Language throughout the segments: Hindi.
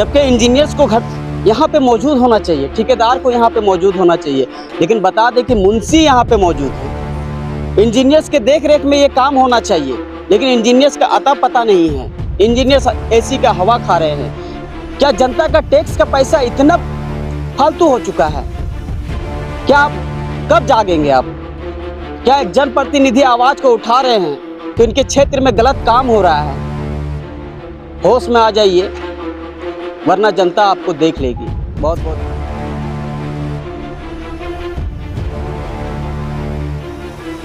जबकि इंजीनियर्स को घर यहाँ पे मौजूद होना चाहिए, ठेकेदार को यहाँ पे मौजूद होना चाहिए। लेकिन बता दें कि मुंशी यहाँ पे मौजूद है। इंजीनियर्स के देख रेख में ये काम होना चाहिए, लेकिन इंजीनियर्स का अता पता नहीं है। इंजीनियर्स एसी का हवा खा रहे हैं। क्या जनता का टैक्स का पैसा इतना फालतू हो चुका है? क्या आप कब जागेंगे? आप क्या एक जनप्रतिनिधि आवाज को उठा रहे हैं तो इनके क्षेत्र में गलत काम हो रहा है? होश में आ जाइए, वरना जनता आपको देख लेगी। बहुत बहुत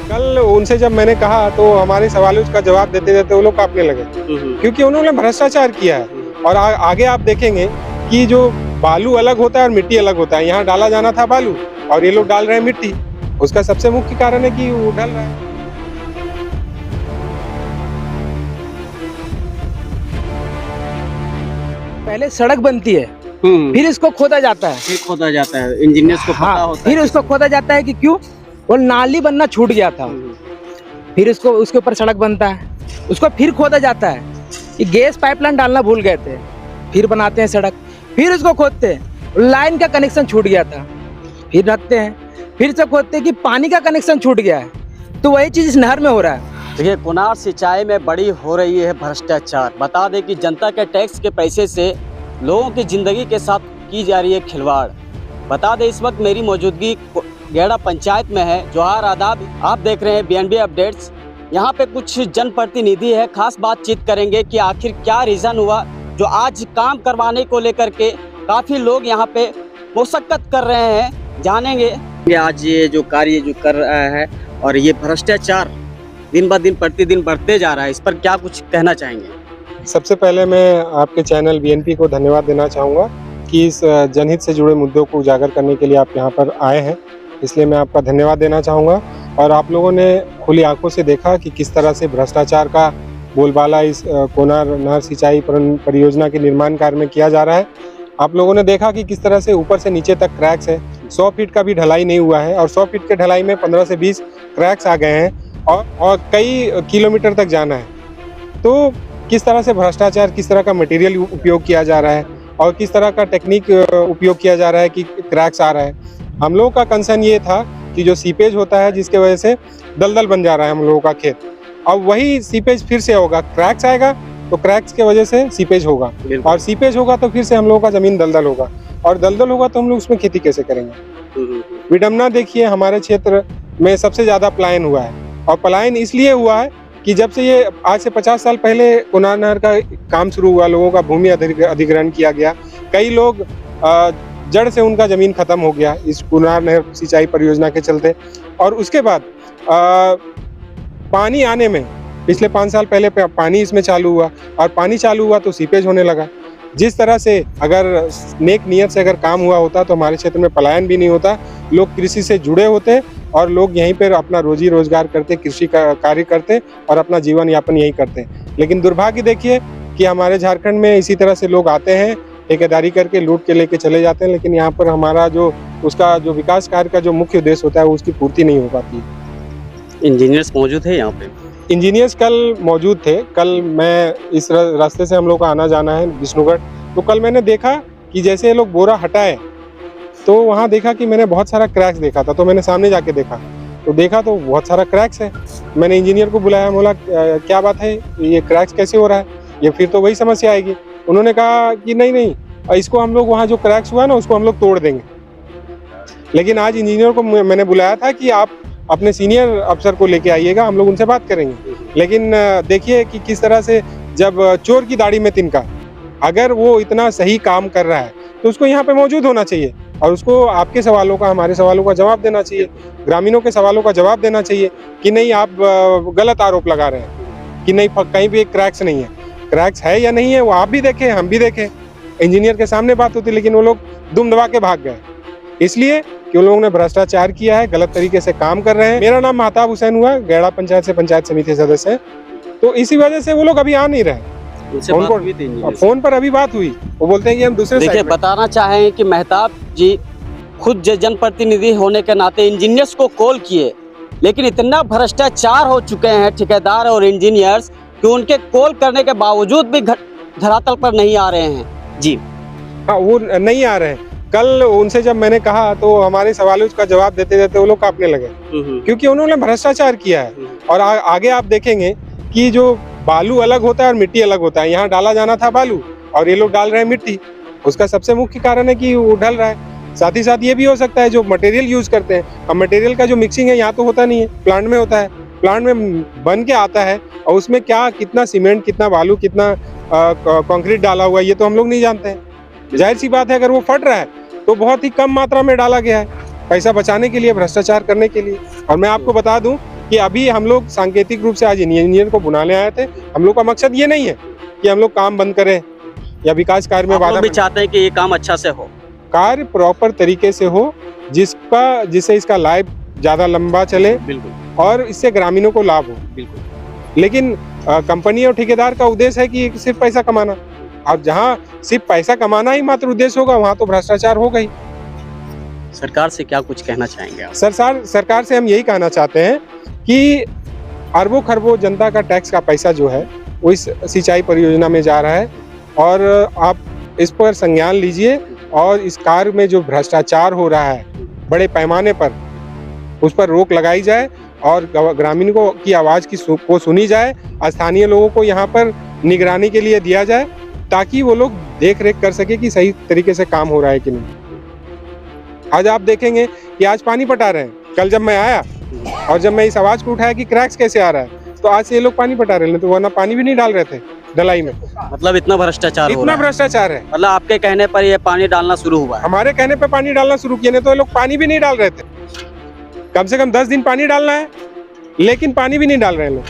कल उनसे जब मैंने कहा तो हमारे सवालों का जवाब देते देते वो लोग कांपने लगे, क्योंकि उन्होंने भ्रष्टाचार किया है। और आगे आप देखेंगे कि जो बालू अलग होता है और मिट्टी अलग होता है। यहाँ डाला जाना था बालू और ये लोग डाल रहे हैं मिट्टी। उसका सबसे मुख्य कारण है कि वो डाल रहा है। पहले सड़क बनती है, फिर इसको खोदा जाता है। ठीक होता जाता है, इंजीनियर्स को पता होता फिर उसको खोदा जाता है कि क्यों वो नाली बनना छूट गया था। फिर उसको उसके ऊपर सड़क बनता है, उसको फिर खोदा जाता है कि गैस पाइपलाइन डालना भूल गए थे, फिर बनाते हैं सड़क। फिर उसको खोदते हैं, लाइन का कनेक्शन छूट गया था, फिर रखते हैं। फिर से खोदते हैं कि पानी का कनेक्शन छूट गया है। तो वही चीज इस नहर में हो रहा है। देखिए, कुनार सिंचाई में बड़ी हो रही है भ्रष्टाचार। बता दें कि जनता के टैक्स के पैसे से लोगों की जिंदगी के साथ की जा रही है खिलवाड़। बता दें, इस वक्त मेरी मौजूदगी गेड़ा पंचायत में है। जोहार आदाब, आप देख रहे हैं बीएनबी अपडेट्स। यहाँ पे कुछ जनप्रतिनिधि है, खास बातचीत करेंगे कि आखिर क्या रीज़न हुआ जो आज काम करवाने को लेकर के काफ़ी लोग यहाँ पे मुशक्कत कर रहे हैं। जानेंगे आज ये जो कार्य जो कर रहा है और ये भ्रष्टाचार दिन ब दिन प्रतिदिन बढ़ते जा रहा है, इस पर क्या कुछ कहना चाहेंगे? सबसे पहले मैं आपके चैनल बीएनपी को धन्यवाद देना चाहूँगा कि इस जनहित से जुड़े मुद्दों को उजागर करने के लिए आप यहाँ पर आए हैं, इसलिए मैं आपका धन्यवाद देना चाहूँगा। और आप लोगों ने खुली आंखों से देखा कि किस तरह से भ्रष्टाचार का बोलबाला इस कोनार नहर सिंचाई परियोजना के निर्माण कार्य में किया जा रहा है। आप लोगों ने देखा कि किस तरह से ऊपर से नीचे तक क्रैक्स है। 100 फीट का भी ढलाई नहीं हुआ है और 100 फीट के ढलाई में 15 से 20 क्रैक्स आ गए हैं और कई किलोमीटर तक जाना है। तो किस तरह से भ्रष्टाचार, किस तरह का मटेरियल उपयोग किया जा रहा है और किस तरह का टेक्निक उपयोग किया जा रहा है कि क्रैक्स आ रहा है। हम लोगों का कंसर्न ये था कि जो सीपेज होता है जिसके वजह से दलदल बन जा रहा है हम लोगों का खेत, अब वही सीपेज फिर से होगा। क्रैक्स आएगा तो क्रैक्स के वजह से सीपेज होगा और सीपेज होगा तो फिर से हम लोगों का जमीन दलदल होगा और दलदल होगा तो हम लोग उसमें खेती कैसे करेंगे। विडम्बना देखिए, हमारे क्षेत्र में सबसे ज़्यादा पलायन हुआ है और पलायन इसलिए हुआ है कि जब से ये आज से 50 साल पहले कोनार नहर का काम शुरू हुआ, लोगों का भूमि अधिग्रहण किया गया। कई लोग जड़ से उनका ज़मीन खत्म हो गया इस कोनार नहर सिंचाई परियोजना के चलते। और उसके बाद पानी आने में पिछले 5 साल पहले पानी इसमें चालू हुआ और पानी चालू हुआ तो सीपेज होने लगा। जिस तरह से अगर नेक नियत से अगर काम हुआ होता तो हमारे क्षेत्र में पलायन भी नहीं होता, लोग कृषि से जुड़े होते और लोग यहीं पर अपना रोजी रोजगार करते, कृषि का कार्य करते और अपना जीवन यापन यहीं करते। लेकिन दुर्भाग्य देखिए कि हमारे झारखंड में इसी तरह से लोग आते हैं, ठेकेदारी करके लूट के लेके चले जाते हैं, लेकिन यहाँ पर हमारा जो उसका जो विकास कार्य का जो मुख्य उद्देश्य होता है वो उसकी पूर्ति नहीं हो पाती। इंजीनियर्स मौजूद है यहाँ पे? इंजीनियर्स कल मौजूद थे। कल मैं इस रास्ते से हम लोग का आना जाना है विष्णुगढ़, तो कल मैंने देखा कि जैसे ये लोग बोरा हटाए तो वहाँ देखा कि मैंने बहुत सारा क्रैक्स देखा था। तो मैंने सामने जाके देखा तो बहुत सारा क्रैक्स है। मैंने इंजीनियर को बुलाया, बोला क्या बात है, ये क्रैक्स कैसे हो रहा है, ये फिर तो वही समस्या आएगी। उन्होंने कहा कि नहीं, इसको हम लोग वहाँ जो क्रैक्स हुआ ना उसको हम लोग तोड़ देंगे। लेकिन आज इंजीनियर को मैंने बुलाया था कि आप अपने सीनियर अफसर को लेके आइएगा, हम लोग उनसे बात करेंगे। लेकिन देखिए कि किस तरह से जब चोर की दाढ़ी में तिनका, अगर वो इतना सही काम कर रहा है तो उसको यहाँ पे मौजूद होना चाहिए और उसको आपके सवालों का, हमारे सवालों का जवाब देना चाहिए, ग्रामीणों के सवालों का जवाब देना चाहिए कि नहीं आप गलत आरोप लगा रहे हैं कि नहीं कहीं भी क्रैक्स नहीं है। क्रैक्स है या नहीं है वो आप भी देखें, हम भी देखें। इंजीनियर के सामने बात होती, लेकिन वो लोग दुम दबा के भाग गए, इसलिए कि उन लोगों ने भ्रष्टाचार किया है, गलत तरीके से काम कर रहे हैं। मेरा नाम महताब हुसैन हुआ, गेड़ा पंचायत से पंचायत समिति सदस्य है। तो इसी वजह से वो लोग अभी आ नहीं रहे। फोन पर अभी बात हुई, वो बोलते हैं कि हम दूसरे देखिए बताना चाहें कि महताब जी खुद जनप्रतिनिधि होने के नाते इंजीनियर्स को कॉल किए, लेकिन इतना भ्रष्टाचार हो चुके हैं ठेकेदार और इंजीनियर्स कि उनके कॉल करने के बावजूद भी धरातल पर नहीं आ रहे हैं। जी हाँ, वो नहीं आ रहे हैं। कल उनसे जब मैंने कहा तो हमारे सवालों का जवाब देते देते वो लोग कांपने लगे, क्योंकि उन्होंने भ्रष्टाचार किया है। और आगे आप देखेंगे कि जो बालू अलग होता है और मिट्टी अलग होता है, यहाँ डाला जाना था बालू और ये लोग डाल रहे हैं मिट्टी। उसका सबसे मुख्य कारण है कि वो ढल रहा है। साथ ही साथ ये भी हो सकता है जो मटेरियल यूज करते हैं, अब मटेरियल का जो मिक्सिंग है यहाँ तो होता नहीं है, प्लांट में होता है। प्लांट में बन के आता है और उसमें क्या कितना सीमेंट, कितना बालू, कितना कंक्रीट डाला हुआ है ये तो हम लोग नहीं जानते हैं। जाहिर सी बात है अगर वो फट रहा है तो बहुत ही कम मात्रा में डाला गया है, पैसा बचाने के लिए, भ्रष्टाचार करने के लिए। और मैं आपको बता दूं कि अभी हम लोग सांकेतिक रूप से आज इंजीनियर को बुलाने आए थे। हम लोग का मकसद ये नहीं है कि हम लोग काम बंद करें या विकास कार्य में आप लोग बाधा भी चाहते हैं कि ये काम अच्छा से हो, कार्य प्रॉपर तरीके से हो, जिससे इसका लाइफ ज्यादा लंबा चले बिल्कुल और इससे ग्रामीणों को लाभ हो। बिल्कुल। लेकिन कंपनी और ठेकेदार का उद्देश्य है कि सिर्फ पैसा कमाना। अब जहाँ सिर्फ पैसा कमाना ही मात्र उद्देश्य होगा वहाँ तो भ्रष्टाचार होगा ही। सरकार से क्या कुछ कहना चाहेंगे आप? सरकार से हम यही कहना चाहते हैं कि अरबों खरबों जनता का टैक्स का पैसा जो है वो इस सिंचाई परियोजना में जा रहा है और आप इस पर संज्ञान लीजिए और इस कार्य में जो भ्रष्टाचार हो रहा है बड़े पैमाने पर उस पर रोक लगाई जाए और ग्रामीणों की आवाज़ को सुनी जाए। स्थानीय लोगों को यहाँ पर निगरानी के लिए दिया जाए ताकि वो लोग देख रेख कर सके कि सही तरीके से काम हो रहा है कि नहीं। आज आप देखेंगे कि आज पानी पटा रहे हैं, कल जब मैं आया और जब मैं इस आवाज़ को उठाया कि क्रैक्स कैसे आ रहा है तो आज से ये लोग पानी पटा रहे हैं, तो वरना पानी भी नहीं डाल रहे थे ढलाई में। मतलब इतना भ्रष्टाचार हो इतना रहा है। भ्रष्टाचार है। मतलब आपके कहने पर ये पानी डालना शुरू हुआ है? हमारे कहने पे पानी डालना शुरू किए, नहीं तो ये लोग पानी भी नहीं डाल रहे थे। कम से कम 10 दिन पानी डालना है लेकिन पानी भी नहीं डाल रहे हैं लोग।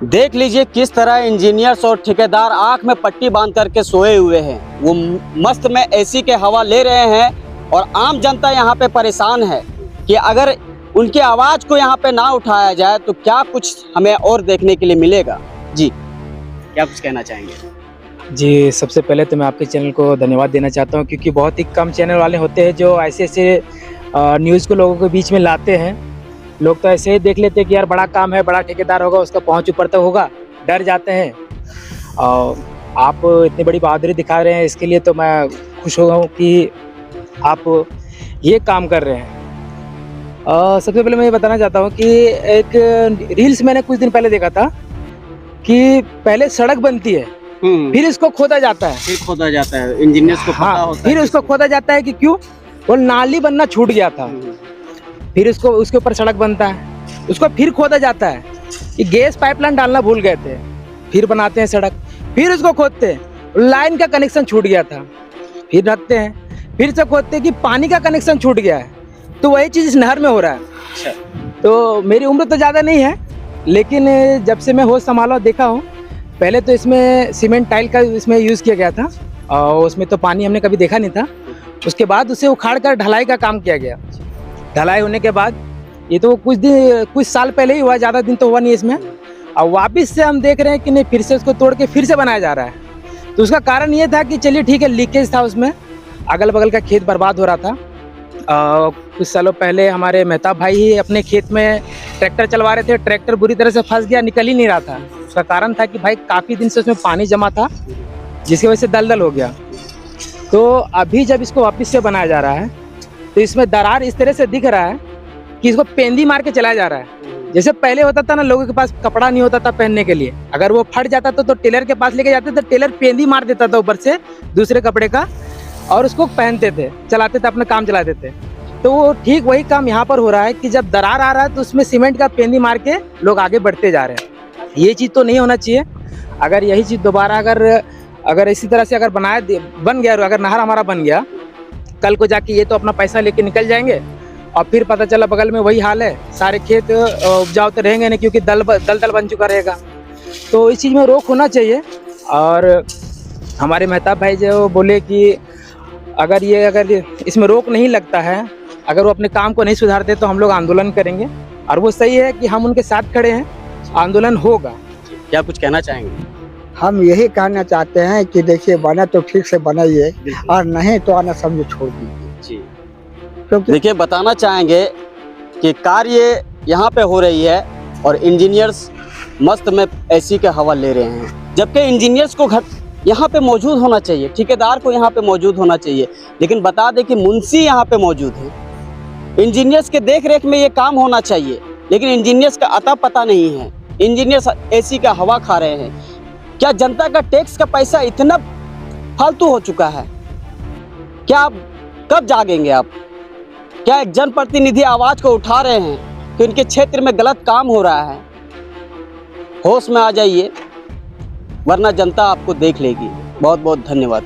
देख लीजिए किस तरह इंजीनियर्स और ठेकेदार आंख में पट्टी बांध करके सोए हुए हैं। वो मस्त में एसी के हवा ले रहे हैं और आम जनता यहाँ पे परेशान है कि अगर उनकी आवाज़ को यहाँ पे ना उठाया जाए तो क्या कुछ हमें और देखने के लिए मिलेगा। जी, क्या कुछ कहना चाहेंगे? जी, सबसे पहले तो मैं आपके चैनल को धन्यवाद देना चाहता हूँ, क्योंकि बहुत ही कम चैनल वाले होते हैं जो ऐसे ऐसे न्यूज़ को लोगों के बीच में लाते हैं। लोग तो ऐसे ही देख लेते हैं कि यार बड़ा काम है, बड़ा ठेकेदार होगा, उसका पहुंच ऊपर तक होगा, डर जाते हैं। और आप इतनी बड़ी बहादुरी दिखा रहे हैं, इसके लिए तो मैं खुश हो गया हूँ कि आप ये काम कर रहे हैं। सबसे पहले मैं ये बताना चाहता हूँ कि एक रील्स मैंने कुछ दिन पहले देखा था कि पहले सड़क बनती है फिर इसको खोदा जाता है, फिर खोदा जाता है, इंजीनियर्स को पता होता है, फिर उसको खोदा जाता है कि क्यों, वो नाली बनना छूट गया था, फिर उसको उसके ऊपर सड़क बनता है, उसको फिर खोदा जाता है कि गैस पाइपलाइन डालना भूल गए थे, फिर बनाते हैं सड़क, फिर उसको खोदते हैं, लाइन का कनेक्शन छूट गया था, फिर रखते हैं, फिर से खोदते हैं कि पानी का कनेक्शन छूट गया है। तो वही चीज़ इस नहर में हो रहा है। तो मेरी उम्र तो ज़्यादा नहीं है, लेकिन जब से मैं होश संभाला देखा हूँ, पहले तो इसमें सीमेंट टाइल का इसमें यूज़ किया गया था और उसमें तो पानी हमने कभी देखा नहीं था। उसके बाद उसे उखाड़ कर ढलाई का काम किया गया। ढलाई होने के बाद ये तो कुछ साल पहले ही हुआ, ज़्यादा दिन तो हुआ नहीं इसमें। और वापस से हम देख रहे हैं कि नहीं, फिर से उसको तोड़ के फिर से बनाया जा रहा है। तो उसका कारण ये था कि चलिए ठीक है, लीकेज था उसमें, अगल बगल का खेत बर्बाद हो रहा था। कुछ सालों पहले हमारे मेहताब भाई ही अपने खेत में ट्रैक्टर चलवा रहे थे, ट्रैक्टर बुरी तरह से फंस गया, निकल ही नहीं रहा था। उसका कारण था कि भाई काफ़ी दिन से उसमें पानी जमा था, जिसकी वजह से दलदल हो गया। तो अभी जब इसको वापस से बनाया जा रहा है तो इसमें दरार इस तरह से दिख रहा है कि इसको पेंदी मार के चलाया जा रहा है। जैसे पहले होता था ना, लोगों के पास कपड़ा नहीं होता था पहनने के लिए, अगर वो फट जाता था तो टेलर के पास लेके जाते थे, टेलर पेंदी मार देता था ऊपर से दूसरे कपड़े का और उसको पहनते थे, चलाते थे, अपना काम चलाते थे। तो वो ठीक वही काम यहाँ पर हो रहा है कि जब दरार आ रहा है तो उसमें सीमेंट का पेंदी मार के लोग आगे बढ़ते जा रहे हैं। ये चीज़ तो नहीं होना चाहिए। अगर यही चीज़ दोबारा अगर इसी तरह से अगर बन गया, अगर नहर हमारा बन गया, कल को जाके ये तो अपना पैसा लेके निकल जाएंगे और फिर पता चला बगल में वही हाल है, सारे खेत उपजाऊ तो रहेंगे नहीं, क्योंकि दल बन चुका रहेगा। तो इस चीज़ में रोक होना चाहिए। और हमारे मेहताब भाई जो बोले कि अगर इसमें रोक नहीं लगता है, अगर वो अपने काम को नहीं सुधारते तो हम लोग आंदोलन करेंगे। और वो सही है कि हम उनके साथ खड़े हैं, आंदोलन होगा। क्या कुछ कहना चाहेंगे? हम यही कहना चाहते हैं कि देखिए, बना तो ठीक से बनाइए और नहीं तो आना समझो छोड़ दीजिए। जी, क्योंकि देखिए बताना चाहेंगे कि कार्य यहाँ पे हो रही है और इंजीनियर्स मस्त में एसी के हवा ले रहे हैं, जबकि इंजीनियर्स को यहाँ पे मौजूद होना चाहिए, ठेकेदार को यहाँ पे मौजूद होना चाहिए। लेकिन बता दें कि मुंशी यहाँ पे मौजूद है, इंजीनियर्स के देख रेख में ये काम होना चाहिए, लेकिन इंजीनियर्स का अता पता नहीं है। इंजीनियर्स एसी का हवा खा रहे हैं। क्या जनता का टैक्स का पैसा इतना फालतू हो चुका है? क्या आप कब जागेंगे आप? क्या एक जनप्रतिनिधि आवाज को उठा रहे हैं कि उनके क्षेत्र में गलत काम हो रहा है? होश में आ जाइए, वरना जनता आपको देख लेगी। बहुत बहुत धन्यवाद।